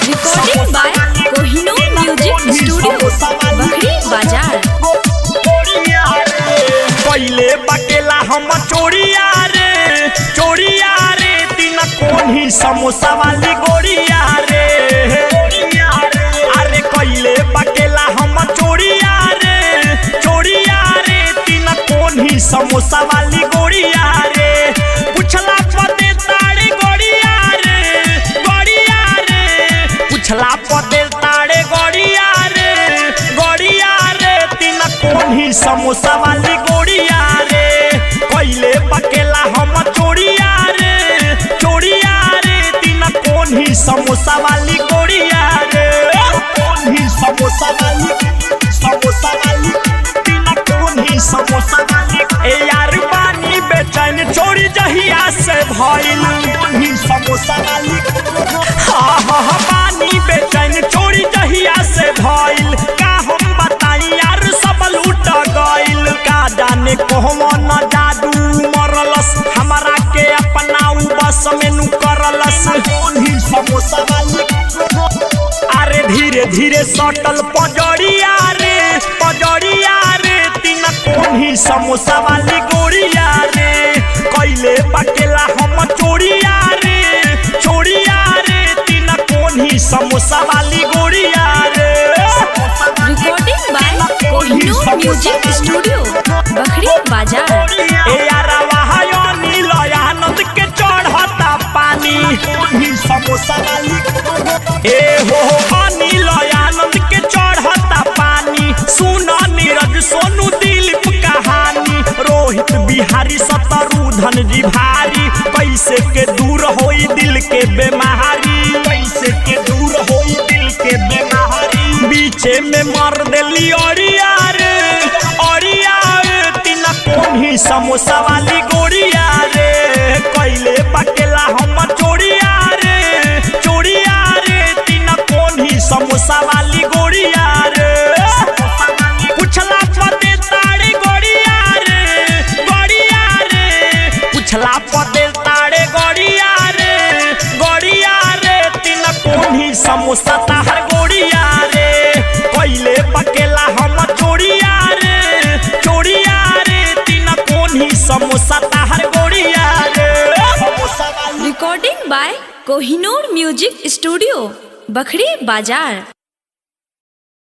Recording by Kohinoor music studio Bakhri Bazar. पहले बकेला हम चोरिया रे तीन कोनी समोसा वाली गोरिया रे। अरे पहले बकेला हम चोरिया रे तीन कोनी समोसा वाली गोरिया रे। पुछला पदे ताड़े गोरिया रे पुछला पदे ताड़े गोरिया रे तीन कोनी समोसा वाली गोरिया रे। पहले बकेला हम चोरिया रे तीन कोनी समोसा वाली गोरिया रे। कोनी समोसा वाली तीन कोनी समोसा वाली। ए यार पानी बेचैन चोरी जहिया से भइल कोनी समोसा वाली। हाँ पानी बेचैन चोरी जहिया से भइल। का हम बताई यार सब लूट गइल। का जाने कोहवन जादू मरलस हमरा के अपना बस में नु करलस कोनी समोसा वाली। अरे धीरे धीरे सटल पजड़िया रे तीन कोनी समोसा वाली गोरिया रे। कैले बकेला हम चोरिया रे तीन कोनी समोसा वाली गोरिया रे। Recording by Kohinoor music studio Bakhri Bazar. ए यारा वहायो नील आनंद के चढ़ता पानी कोनी समोसा वाली। ए हो नील आनंद के चढ़ता पानी। सुना नीरज सोनू दिलीप कहानी। रोहित बिहारी शत्रुघ्न जी भारी। कैसे के दूर होई दिल के बेमारी बीचे में मार देली ओरिया रे तीन कोनी समोसा वाली गोरिया रे। कैले बकेला हम चोरिया रे तीन कोनी समोसा वाली गोरिया रे। पुछला पदे ताड़े गोरिया रे पुछला पदे ताड़े गोरिया रे तीन कोनी समोसा ताहर गोरिया रे। कैले बकेला हम चोरिया रे तीन कोनी समोसा ताहर गोरिया रे। Recording by Kohinoor music studio Bakhri बाजार।